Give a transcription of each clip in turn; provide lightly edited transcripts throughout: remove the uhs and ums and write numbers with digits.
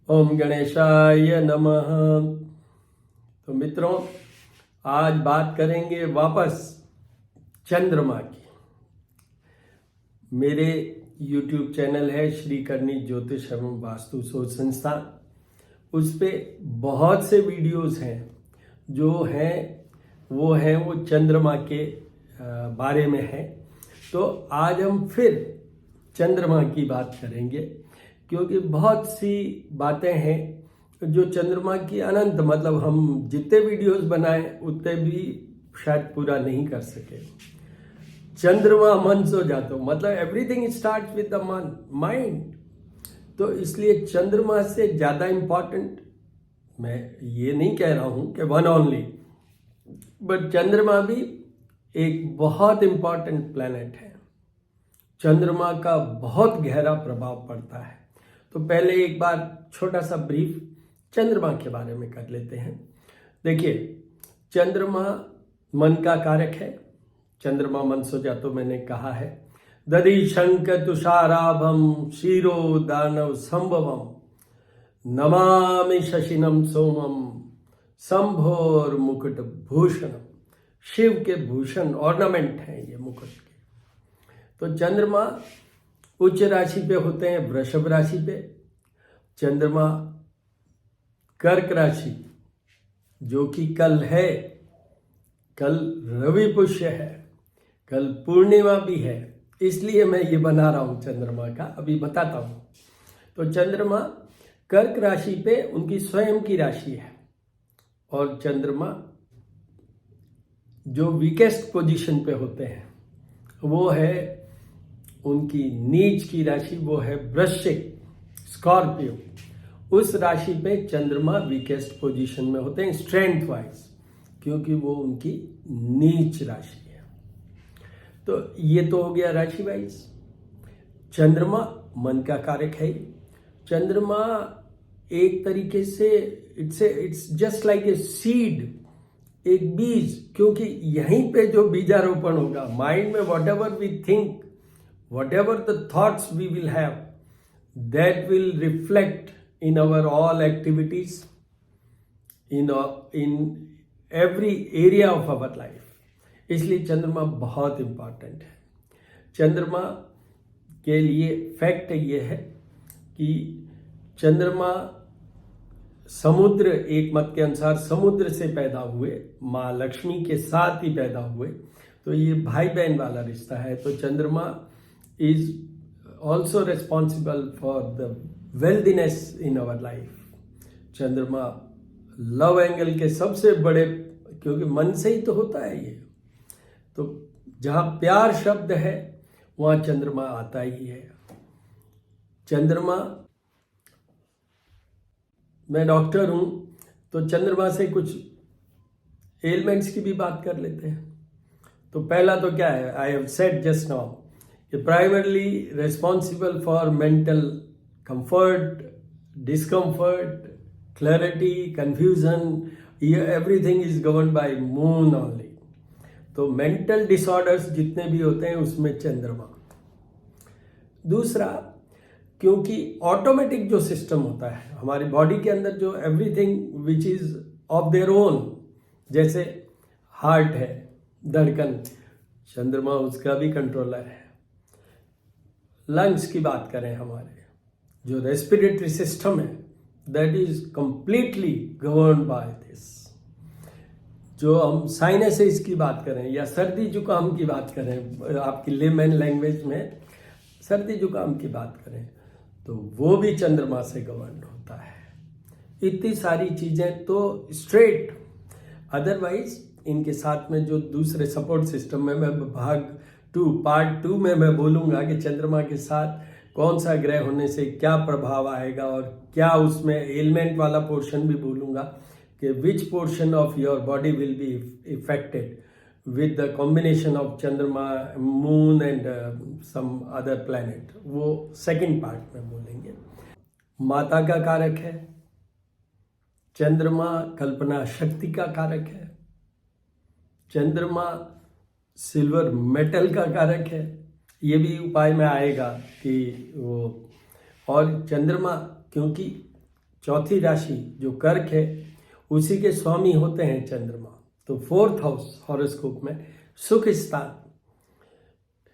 ओम गणेशाय नमः। तो मित्रों, आज बात करेंगे वापस चंद्रमा की। मेरे YouTube चैनल है श्री करनी ज्योतिष एवं वास्तु शोध संस्थान। उस पे बहुत से वीडियोस हैं जो हैं वो चंद्रमा के बारे में है। तो आज हम फिर चंद्रमा की बात करेंगे, क्योंकि बहुत सी बातें हैं जो चंद्रमा की अनंत, मतलब हम जितने वीडियोस बनाए उतने भी शायद पूरा नहीं कर सके। चंद्रमा मन सो जातो, मतलब एवरीथिंग स्टार्ट विद द मन माइंड। तो इसलिए चंद्रमा से ज्यादा इंपॉर्टेंट मैं ये नहीं कह रहा हूं कि वन ओनली, बट चंद्रमा भी एक बहुत इंपॉर्टेंट प्लैनेट है। चंद्रमा का बहुत गहरा प्रभाव पड़ता है। तो पहले एक बार छोटा सा ब्रीफ चंद्रमा के बारे में कर लेते हैं। देखिए, चंद्रमा मन का कारक है। चंद्रमा मन सो जा तो मैंने कहा है, दधि शंख तुषाराभम शिरो दानव संभवम नमामि शशिनम सोमम संभोर मुकुट भूषणम। शिव के भूषण ऑर्नामेंट हैं ये मुकुट के। तो चंद्रमा उच्च राशि पे होते हैं, वृषभ राशि पे। चंद्रमा कर्क राशि, जो कि कल है, कल रवि पुष्य है, कल पूर्णिमा भी है, इसलिए मैं ये बना रहा हूं चंद्रमा का, अभी बताता हूं। तो चंद्रमा कर्क राशि पे उनकी स्वयं की राशि है, और चंद्रमा जो वीकेस्ट पोजीशन पे होते हैं वो है उनकी नीच की राशि, वो है वृश्चिक, स्कॉर्पियो। उस राशि पे चंद्रमा वीकेस्ट पोजीशन में होते हैं स्ट्रेंथ वाइज, क्योंकि वो उनकी नीच राशि है। तो ये तो हो गया राशि वाइज। चंद्रमा मन का कारक है। चंद्रमा एक तरीके से it's just like a seed, एक बीज, क्योंकि यहीं पे जो बीजारोपण होगा माइंड में, whatever we think, whatever the thoughts we will have, that will reflect in our all activities, in every area of our life. इसलिए चंद्रमा बहुत इंपॉर्टेंट है। चंद्रमा के लिए फैक्ट ये है कि चंद्रमा समुद्र, एक मत के अनुसार समुद्र से पैदा हुए, माँ लक्ष्मी के साथ ही पैदा हुए। तो ये भाई बहन वाला रिश्ता है। तो चंद्रमा is also responsible for the wealthiness in our life. चंद्रमा लव एंगल के सबसे बड़े, क्योंकि मन से ही तो होता है ये, तो जहां प्यार शब्द है वहां चंद्रमा आता ही है। चंद्रमा, मैं डॉक्टर हूं तो चंद्रमा से कुछ एलिमेंट्स की भी बात कर लेते हैं। तो पहला तो क्या है, I have said just now, primarily responsible for mental comfort, discomfort, clarity, confusion. Everything is governed by moon only. तो मेंटल डिसऑर्डर्स जितने भी होते हैं उसमें चंद्रमा। दूसरा, क्योंकि ऑटोमेटिक जो सिस्टम होता है हमारी बॉडी के अंदर, जो everything which is of their own, जैसे हार्ट है, धड़कन, चंद्रमा उसका भी कंट्रोलर है। लंग्स की बात करें, हमारे जो रेस्पिरेटरी सिस्टम है, that is completely govern by this. जो हम साइनसेस की बात करें या सर्दी जुकाम की बात करें, आपकी लेमन लैंग्वेज में सर्दी जुकाम की बात करें, तो वो भी चंद्रमा से गवर्न होता है। इतनी सारी चीजें तो स्ट्रेट। अदरवाइज इनके साथ में जो दूसरे सपोर्ट सिस्टम में, मैं पार्ट 2 में मैं बोलूंगा कि चंद्रमा के साथ कौन सा ग्रह होने से क्या प्रभाव आएगा, और क्या उसमें एलिमेंट वाला पोर्शन भी बोलूंगा कि which portion of your body will be affected with the combination of Chandrama, moon and some other planet. वो सेकंड पार्ट में बोलेंगे। माता का कारक है चंद्रमा, कल्पना शक्ति का कारक है चंद्रमा, सिल्वर मेटल का कारक है। ये भी उपाय में आएगा कि वो, और चंद्रमा क्योंकि चौथी राशि जो कर्क है उसी के स्वामी होते हैं चंद्रमा। तो 4th हाउस हॉरोस्कोप में सुख स्थान।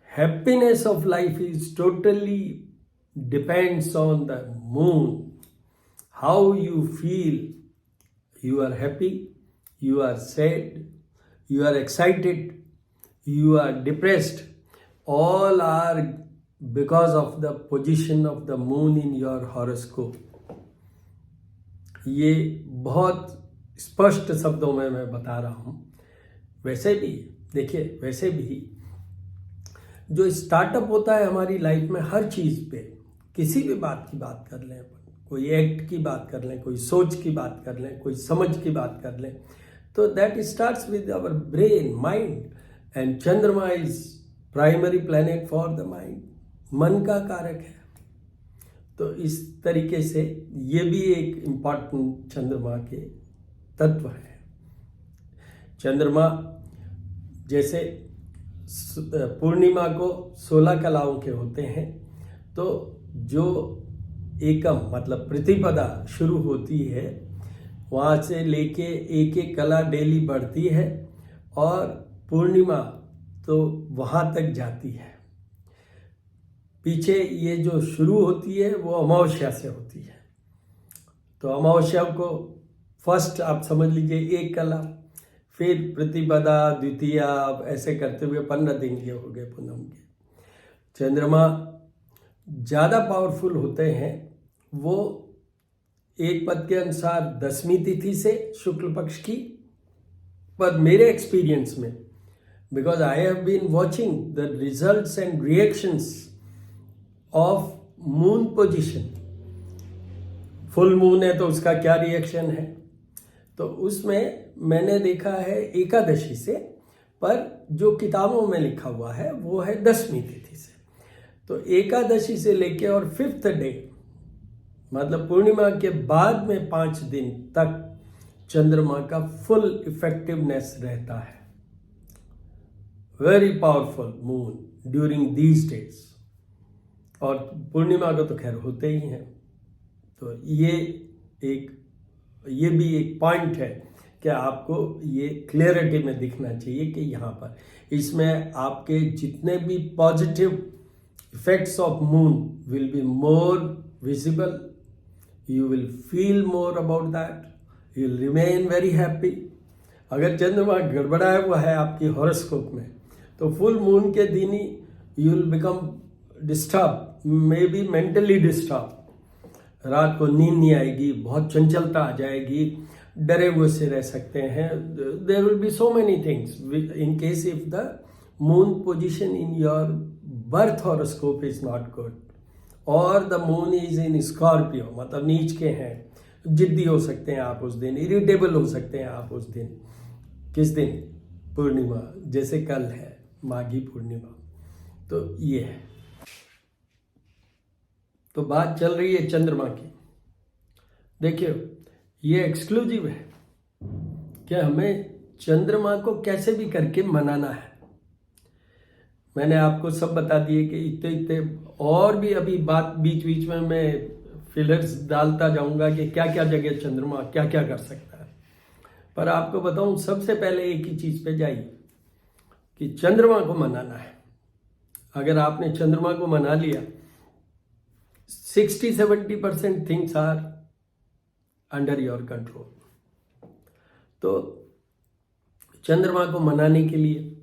Happiness of life is totally depends on the moon. How you feel, you are happy, you are sad, you are excited, you are depressed, all are because of the position of the moon in your horoscope। ये बहुत स्पष्ट शब्दों में मैं बता रहा हूँ। वैसे भी देखिए, वैसे भी जो स्टार्टअप होता है हमारी लाइफ में, हर चीज़ पे, किसी भी बात की बात कर लें, कोई एक्ट की बात कर लें, कोई सोच की बात कर लें, कोई समझ की बात कर लें, तो that starts with our brain, mind. And Chandrama is primary planet for the mind, मन का कारक है। तो इस तरीके से ये भी एक इम्पॉर्टेंट चंद्रमा के तत्व है। चंद्रमा जैसे पूर्णिमा को 16 कलाओं के होते हैं, तो जो एकम मतलब प्रतिपदा शुरू होती है, वहाँ से लेके एक एक कला डेली बढ़ती है और पूर्णिमा तो वहाँ तक जाती है। पीछे ये जो शुरू होती है वो अमावस्या से होती है। तो अमावस्या को फर्स्ट आप समझ लीजिए एक कला, फिर प्रतिपदा, द्वितीया, ऐसे करते हुए 15 दिन के हो गए पूनम के। चंद्रमा ज़्यादा पावरफुल होते हैं वो एक पद के अनुसार 10वीं तिथि से शुक्ल पक्ष की। पर मेरे एक्सपीरियंस में, because I have been watching the results and reactions of moon position, full moon है तो उसका क्या रिएक्शन है, तो उसमें मैंने देखा है एकादशी से, पर जो किताबों में लिखा हुआ है वो है 10वीं तिथि से। तो एकादशी से लेके और 5th डे मतलब पूर्णिमा के बाद में 5 दिन तक चंद्रमा का फुल इफेक्टिवनेस रहता है। Very powerful moon during these days. और पूर्णिमा को तो खैर होते ही हैं। तो ये भी एक पॉइंट है कि आपको ये क्लियरिटी में दिखना चाहिए कि यहाँ पर इसमें आपके जितने भी positive effects of moon will be more visible. You will feel more about that. You will remain very happy. अगर चंद्रमा गड़बड़ाया हुआ है आपकी हॉरोस्कोप में, तो फुल मून के दिन ही you will become disturbed, maybe mentally disturbed। रात को नींद नहीं आएगी, बहुत चंचलता आ जाएगी, डरे हुए से रह सकते हैं। There will be so many things in case if the moon position in your birth horoscope is not good। और the moon is in Scorpio मतलब नीच के हैं, जिद्दी हो सकते हैं आप उस दिन, इरिटेबल हो सकते हैं आप उस दिन। किस दिन? पूर्णिमा, जैसे कल है माघी पूर्णिमा। तो ये है। तो बात चल रही है चंद्रमा की। देखिए ये एक्सक्लूसिव है कि हमें चंद्रमा को कैसे भी करके मनाना है। मैंने आपको सब बता दिए कि इतने और भी अभी बात बीच बीच में मैं फिलर्स डालता जाऊंगा कि क्या क्या जगह चंद्रमा क्या क्या कर सकता है। पर आपको बताऊं, सबसे पहले एक ही चीज पे जाइए कि चंद्रमा को मनाना है। अगर आपने चंद्रमा को मना लिया, 60-70% things are under your control. तो चंद्रमा को मनाने के लिए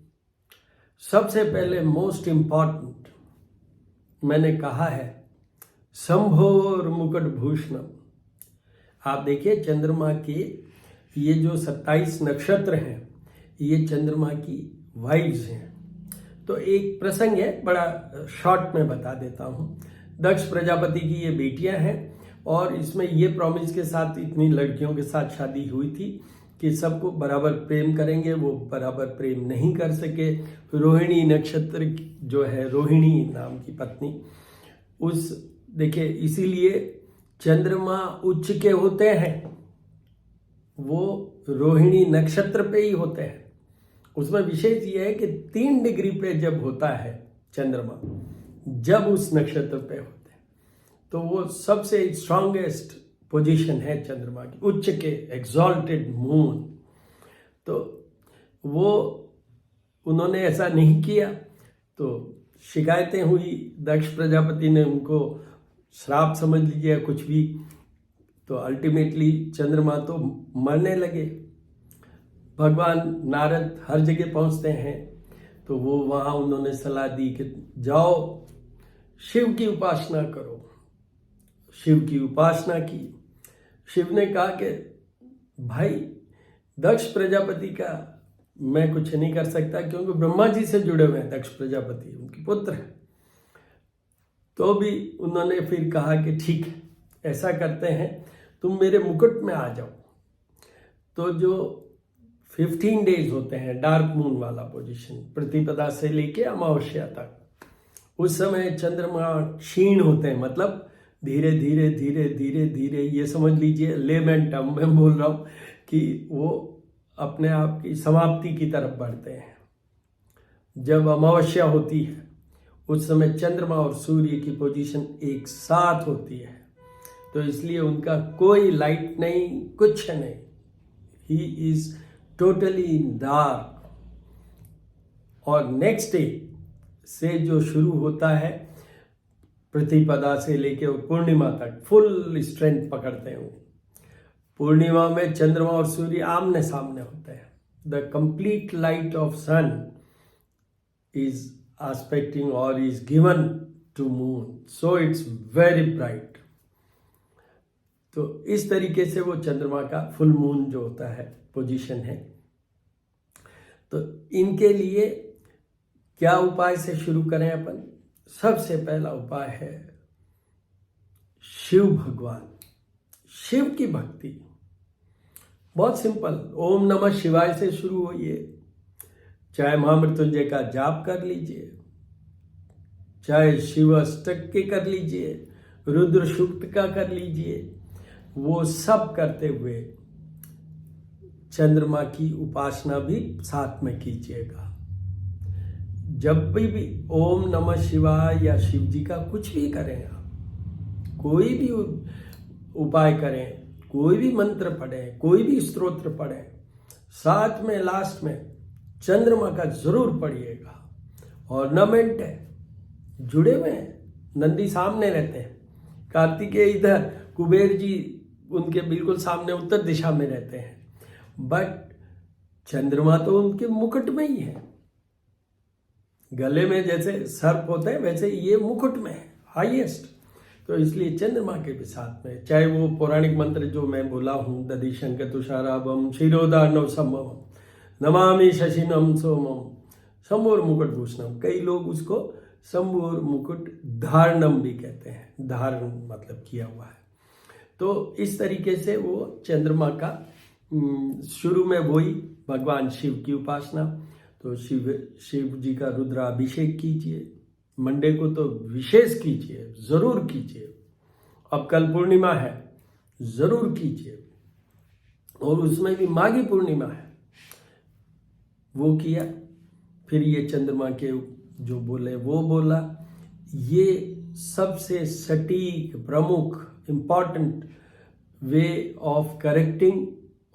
सबसे पहले मोस्ट इंपॉर्टेंट मैंने कहा है शंभोर मुकुट भूषणम। आप देखिए चंद्रमा के ये जो 27 नक्षत्र हैं, ये चंद्रमा की वाइब्स हैं। तो एक प्रसंग है, बड़ा शॉर्ट में बता देता हूँ। दक्ष प्रजापति की ये बेटियां हैं और इसमें ये प्रॉमिस के साथ इतनी लड़कियों के साथ शादी हुई थी कि सबको बराबर प्रेम करेंगे। वो बराबर प्रेम नहीं कर सके। रोहिणी नक्षत्र जो है, रोहिणी नाम की पत्नी, उस देखिए इसीलिए चंद्रमा उच्च के होते हैं, वो रोहिणी नक्षत्र पे ही होते हैं। उसमें विशेष ये है कि 3 डिग्री पे जब होता है चंद्रमा, जब उस नक्षत्र पे होते हैं, तो वो सबसे स्ट्रांगेस्ट पोजीशन है चंद्रमा की, उच्च के एग्जॉल्टेड मून। तो वो उन्होंने ऐसा नहीं किया तो शिकायतें हुई, दक्ष प्रजापति ने उनको श्राप समझ लीजिए कुछ भी, तो अल्टीमेटली चंद्रमा तो मरने लगे। भगवान नारद हर जगह पहुंचते हैं, तो वो वहाँ उन्होंने सलाह दी कि जाओ शिव की उपासना करो। शिव की उपासना की। शिव ने कहा कि भाई दक्ष प्रजापति का मैं कुछ नहीं कर सकता, क्योंकि ब्रह्मा जी से जुड़े हुए हैं दक्ष प्रजापति, उनके पुत्र हैं। तो भी उन्होंने फिर कहा कि ठीक है, ऐसा करते हैं, तुम मेरे मुकुट में आ जाओ। तो जो 15 डेज होते हैं डार्क मून वाला पोजीशन, प्रतिपदा से लेके अमावस्या तक, उस समय चंद्रमा क्षीण होते हैं, मतलब धीरे धीरे धीरे धीरे धीरे, ये समझ लीजिए लेमैन टर्म में बोल रहा हूँ कि वो अपने आप की समाप्ति की तरफ बढ़ते हैं। जब अमावस्या होती है उस समय चंद्रमा और सूर्य की पोजीशन एक साथ होती है, तो इसलिए उनका कोई लाइट नहीं, कुछ नहीं, he is totally in dark. और नेक्स्ट डे से जो शुरू होता है, प्रतिपदा से लेके पूर्णिमा तक फुल स्ट्रेंथ पकड़ते हैं। पूर्णिमा में चंद्रमा और सूर्य आमने सामने होते हैं। The complete light of sun is aspecting or is given to moon, so it's very bright। तो इस तरीके से वो चंद्रमा का फुल मून जो होता है पोजीशन है। तो इनके लिए क्या उपाय से शुरू करें अपन? सबसे पहला उपाय है शिव भगवान, शिव की भक्ति। बहुत सिंपल, ओम नमः शिवाय से शुरू होइए, चाहे महामृत्युंजय का जाप कर लीजिए, चाहे शिव अष्टक के कर लीजिए, रुद्र सूक्त का कर लीजिए, वो सब करते हुए चंद्रमा की उपासना भी साथ में कीजिएगा। जब भी ओम नमः शिवाय या शिव जी का कुछ भी करें, आप कोई भी उपाय करें, कोई भी मंत्र पढ़ें, कोई भी स्तोत्र पढ़ें, साथ में लास्ट में चंद्रमा का जरूर पढ़िएगा। ऑर्नामेंट है, जुड़े हुए हैं, नंदी सामने रहते हैं, कार्तिकेय इधर, कुबेर जी उनके बिल्कुल सामने उत्तर दिशा में रहते हैं, बट चंद्रमा तो उनके मुकुट में ही है। गले में जैसे सर्प होते हैं वैसे ये मुकुट में है हाईएस्ट। तो इसलिए चंद्रमा के भी साथ में, चाहे वो पौराणिक मंत्र जो मैं बोला हूँ, दधि शंख तुषाराभम शिरोदार्णव संभवम नमामि शशिनम सोमम शंभोर मुकुट भूषणम। कई लोग उसको शंभोर मुकुट धारणम भी कहते हैं, धारण मतलब किया हुआ है। तो इस तरीके से वो चंद्रमा का शुरू में वही भगवान शिव की उपासना। तो शिव जी का रुद्राभिषेक कीजिए, मंडे को तो विशेष कीजिए, जरूर कीजिए। अब कल पूर्णिमा है, जरूर कीजिए, और उसमें भी माघी पूर्णिमा है, वो किया। फिर ये चंद्रमा के जो बोले वो बोला। ये सबसे सटीक, प्रमुख, इंपॉर्टेंट वे ऑफ करेक्टिंग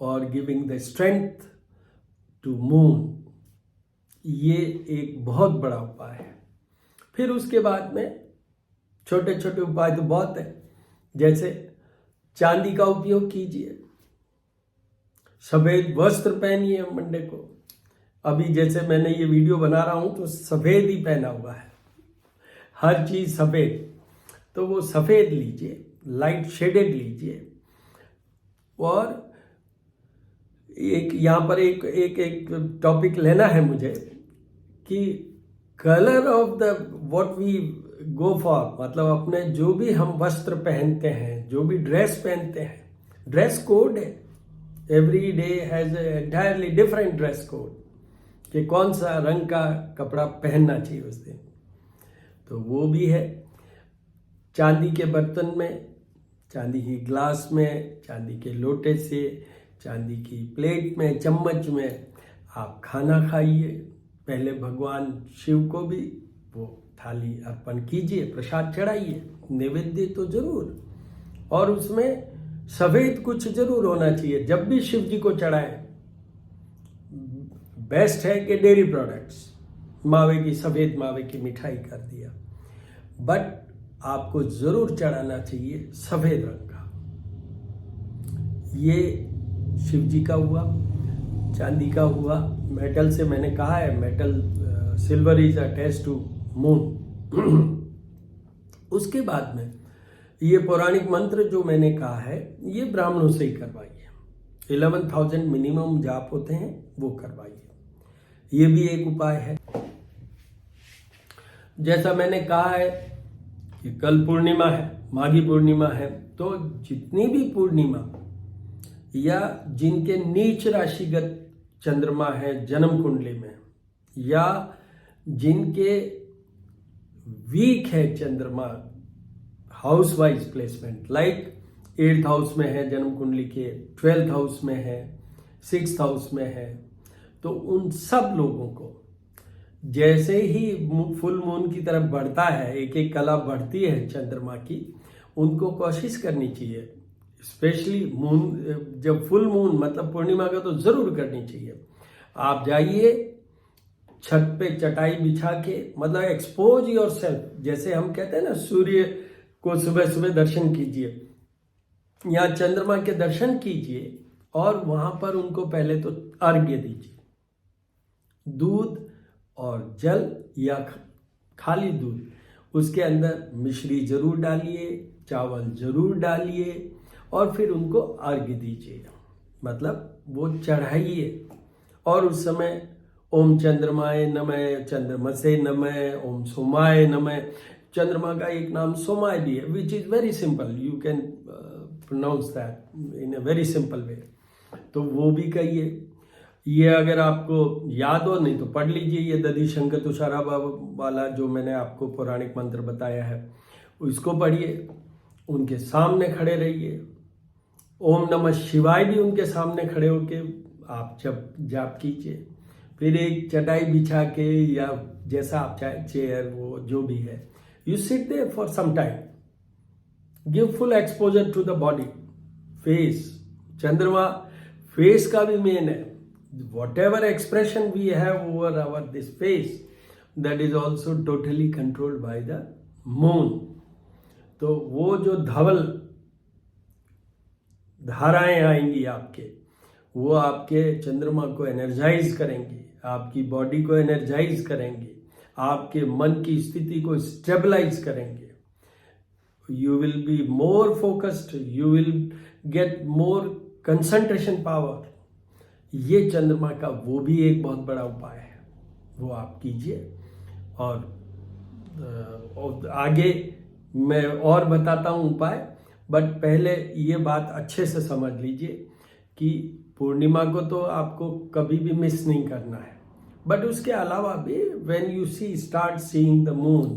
और giving the strength to moon, ये एक बहुत बड़ा उपाय है। फिर उसके बाद में छोटे छोटे उपाय तो बहुत है, जैसे चांदी का उपयोग कीजिए, सफेद वस्त्र पहनिए मंडे को। अभी जैसे मैंने ये वीडियो बना रहा हूं तो सफेद ही पहना हुआ है, हर चीज सफेद, तो वो सफेद लीजिए, लाइट शेडेड लीजिए। और एक यहाँ पर एक टॉपिक लेना है मुझे कि colour of the what we go for, मतलब अपने जो भी हम वस्त्र पहनते हैं, जो भी ड्रेस पहनते हैं, ड्रेस कोड है। Every day has entirely different dress code कि कौन सा रंग का कपड़ा पहनना चाहिए उस दिन। तो वो भी है। चांदी के बर्तन में, चांदी की ग्लास में, चांदी के लोटे से, चांदी की प्लेट में, चम्मच में आप खाना खाइए। पहले भगवान शिव को भी वो थाली अर्पण कीजिए, प्रसाद चढ़ाइए, नैवेद्य तो जरूर, और उसमें सफेद कुछ जरूर होना चाहिए। जब भी शिव जी को चढ़ाए, बेस्ट है कि डेयरी प्रोडक्ट्स, मावे की, सफेद मावे की मिठाई कर दिया, बट आपको जरूर चढ़ाना चाहिए सफेद रंग का। ये शिव जी का हुआ। चांदी का हुआ, मेटल से मैंने कहा है, metal silver is attached to moon. उसके बाद में ये पौराणिक मंत्र जो मैंने कहा है, ये ब्राह्मणों से ही करवाइए। 11,000 मिनिमम जाप होते हैं, वो करवाइए। ये भी एक उपाय है। जैसा मैंने कहा है कि कल पूर्णिमा है, माघी पूर्णिमा है, तो जितनी भी पूर्णिमा या जिनके नीच राशिगत चंद्रमा है जन्म कुंडली में, या जिनके वीक है चंद्रमा house wise placement, like 8th house में है जन्म कुंडली के, 12th हाउस में है, 6th हाउस में है, तो उन सब लोगों को जैसे ही फुल मून की तरफ बढ़ता है, एक एक कला बढ़ती है चंद्रमा की, उनको कोशिश करनी चाहिए, स्पेशली मून, जब फुल मून मतलब पूर्णिमा का तो जरूर करनी चाहिए। आप जाइए छत पे चटाई बिछा के, मतलब एक्सपोज योर सेल्फ, जैसे हम कहते हैं ना, सूर्य को सुबह सुबह दर्शन कीजिए या चंद्रमा के दर्शन कीजिए, और वहां पर उनको पहले तो अर्घ्य दीजिए। दूध और जल या खाली दूध, उसके अंदर मिश्री जरूर डालिए, चावल जरूर डालिए, और फिर उनको अर्घ्य दीजिए, मतलब वो चढ़ाइए। और उस समय ओम चंद्रमाय नमः, चंद्रमसे नमः, ओम सोमाय नमः। चंद्रमा का एक नाम सोमाय भी है, which is very simple, you can pronounce that in a very simple way, तो वो भी कहिए। ये अगर आपको याद हो, नहीं तो पढ़ लीजिए, ये दधि शंकर तुषारा वाला जो मैंने आपको पौराणिक मंत्र बताया है, उसको पढ़िए, उनके सामने खड़े रहिए। ओम नमः शिवाय भी उनके सामने खड़े होके आप जब जाप कीजिए। फिर एक चटाई बिछा के, या जैसा आप चाहे, चेयर, वो जो भी है, you sit there for some time, give full exposure to the body, face. चंद्रमा फेस का भी मेन है। whatever expression we have over our this face, that is also totally controlled by the moon. तो वो जो धवल धाराएं आएंगी आपके, वो आपके चंद्रमा को एनर्जाइज करेंगी, आपकी बॉडी को एनर्जाइज करेंगी, आपके मन की स्थिति को स्टेबलाइज करेंगे। You will be more focused, you will get more concentration power. ये चंद्रमा का वो भी एक बहुत बड़ा उपाय है, वो आप कीजिए। और आगे मैं और बताता हूँ उपाय, बट पहले ये बात अच्छे से समझ लीजिए कि पूर्णिमा को तो आपको कभी भी मिस नहीं करना है, बट उसके अलावा भी when you start seeing the moon,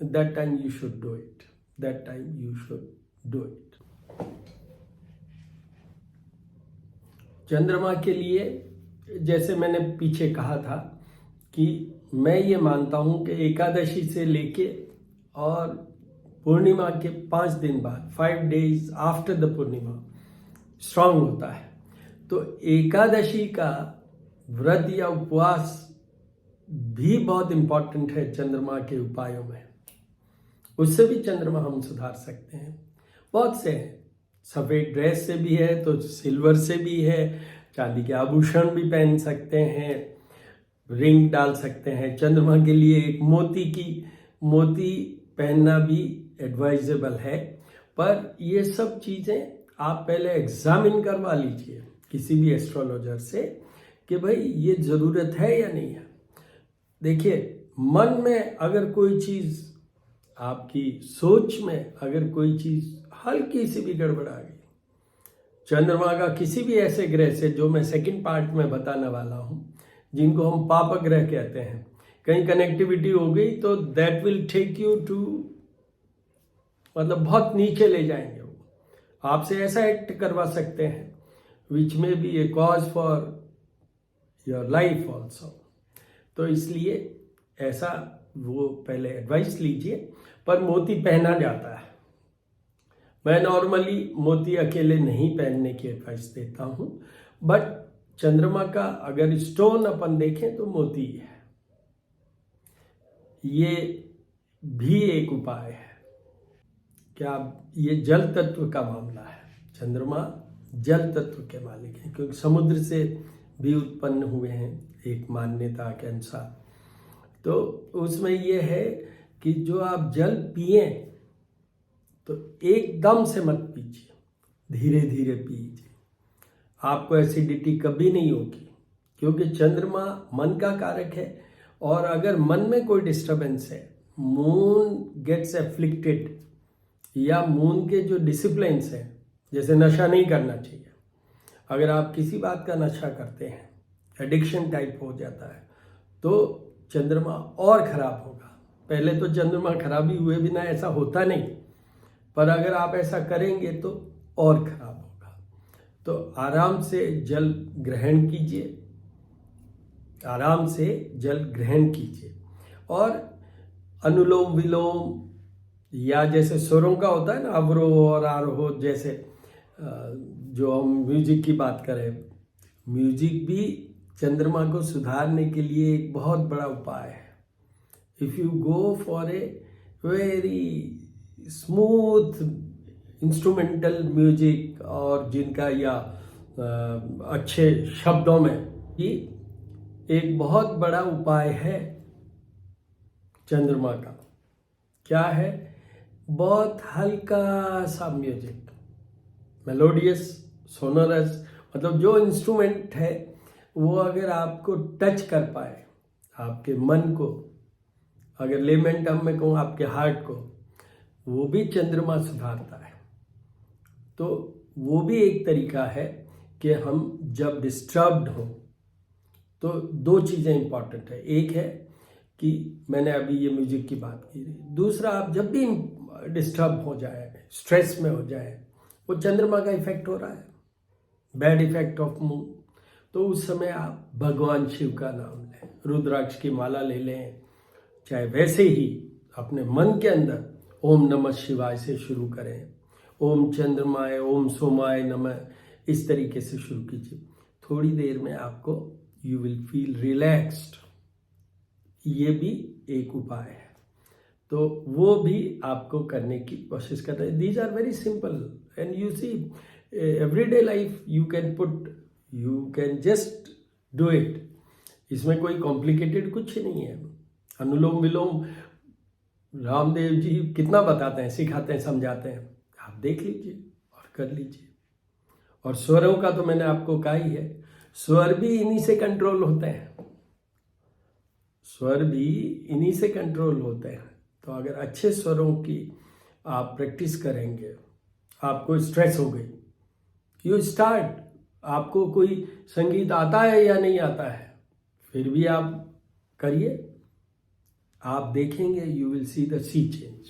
that time you should do it, that time you should do it. चंद्रमा के लिए जैसे मैंने पीछे कहा था कि मैं ये मानता हूं कि एकादशी से लेके और पूर्णिमा के 5 दिन बाद, 5 days after the Purnima strong होता है। तो एकादशी का व्रत या उपवास भी बहुत इंपॉर्टेंट है चंद्रमा के उपायों में। उससे भी चंद्रमा हम सुधार सकते हैं। बहुत से हैं, सफेद ड्रेस से भी है, तो सिल्वर से भी है, चांदी के आभूषण भी पहन सकते हैं, रिंग डाल सकते हैं। चंद्रमा के लिए एक मोती पहनना भी एडवाइजेबल है। पर ये सब चीजें आप पहले एग्जामिन करवा लीजिए किसी भी एस्ट्रोलॉजर से कि भाई ये जरूरत है या नहीं है। देखिए, मन में अगर कोई चीज, आपकी सोच में अगर कोई चीज हल्की सी भी गड़बड़ आ गई, चंद्रमा का किसी भी ऐसे ग्रह से, जो मैं सेकंड पार्ट में बताने वाला हूं, जिनको हम पाप ग्रह कहते हैं, कहीं कनेक्टिविटी हो गई तो that will take you to, मतलब बहुत नीचे ले जाएंगे। वो आपसे ऐसा एक्ट करवा सकते हैं विच में be a cause for your life also. तो इसलिए ऐसा वो पहले एडवाइस लीजिए। पर मोती पहना जाता है, मैं नॉर्मली मोती अकेले नहीं पहनने की एडवाइस देता हूँ, बट चंद्रमा का अगर स्टोन अपन देखें तो मोती है। ये भी एक उपाय है। क्या ये जल तत्व का मामला है। चंद्रमा जल तत्व के मालिक हैं, क्योंकि समुद्र से भी उत्पन्न हुए हैं एक मान्यता के अनुसार। तो उसमें ये है कि जो आप जल पिए तो एकदम से मत पीजिए, धीरे धीरे पीजिए। आपको एसिडिटी कभी नहीं होगी, क्योंकि चंद्रमा मन का कारक है। और अगर मन में कोई डिस्टरबेंस है, मून गेट्स एफ्लिक्टेड, या मून के जो डिसिप्लिन्स हैं, जैसे नशा नहीं करना चाहिए। अगर आप किसी बात का नशा करते हैं, एडिक्शन टाइप हो जाता है, तो चंद्रमा और खराब होगा। पहले तो चंद्रमा खराबी हुए बिना ऐसा होता नहीं, पर अगर आप ऐसा करेंगे तो और खराब होगा। तो आराम से जल ग्रहण कीजिए, आराम से जल ग्रहण कीजिए। और अनुलोम विलोम, या जैसे स्वरों का होता है ना, अवरोह और आरोह, जैसे जो हम म्यूजिक की बात करें, म्यूजिक भी चंद्रमा को सुधारने के लिए एक बहुत बड़ा उपाय है। If you go for a very smooth instrumental music, और जिनका या अच्छे शब्दों में, ये एक बहुत बड़ा उपाय है चंद्रमा का। क्या है? बहुत हल्का सा म्यूजिक, मेलोडियस, सोनरस, मतलब जो इंस्ट्रूमेंट है वो अगर आपको टच कर पाए, आपके मन को, अगर लेमन टर्म में कहूँ आपके हार्ट को, वो भी चंद्रमा सुधारता है। तो वो भी एक तरीका है कि हम जब डिस्टर्ब्ड हो तो दो चीज़ें इंपॉर्टेंट है। एक है कि मैंने अभी ये म्यूजिक की बात की, दूसरा आप जब भी डिस्टर्ब हो जाए, स्ट्रेस में हो जाए, वो चंद्रमा का इफेक्ट हो रहा है, बैड इफेक्ट ऑफ मून, तो उस समय आप भगवान शिव का नाम लें, रुद्राक्ष की माला ले लें, चाहे वैसे ही अपने मन के अंदर ओम नमः शिवाय से शुरू करें, ओम चंद्रमाय, ओम सोमाय नमः, इस तरीके से शुरू कीजिए। थोड़ी देर में आपको यू विल फील रिलैक्स्ड। ये भी एक उपाय है, तो वो भी आपको करने की कोशिश कर रहे हैं। These are very simple and you see everyday life you can just do it. इसमें कोई कॉम्प्लिकेटेड कुछ नहीं है। अनुलोम विलोम रामदेव जी कितना बताते हैं, सिखाते हैं, समझाते हैं, आप देख लीजिए और कर लीजिए। और स्वरों का तो मैंने आपको कहा ही है, स्वर भी इन्हीं से कंट्रोल होते हैं, स्वर भी इन्हीं से कंट्रोल होते हैं। तो अगर अच्छे स्वरों की आप प्रैक्टिस करेंगे, आपको स्ट्रेस हो गई, यू स्टार्ट, आपको कोई संगीत आता है या नहीं आता है, फिर भी आप करिए, आप देखेंगे you will see the sea change,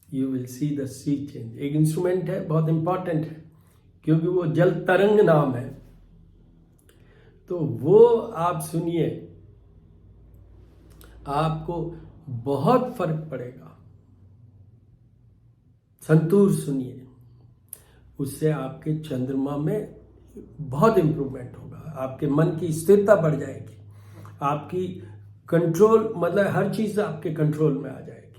you will see the sea change. एक इंस्ट्रूमेंट है, बहुत इंपॉर्टेंट है, क्योंकि वो जल तरंग नाम है, तो वो आप सुनिए, आपको बहुत फर्क पड़ेगा। संतूर सुनिए, उससे आपके चंद्रमा में बहुत इंप्रूवमेंट होगा, आपके मन की स्थिरता बढ़ जाएगी, आपकी कंट्रोल, मतलब हर चीज आपके कंट्रोल में आ जाएगी।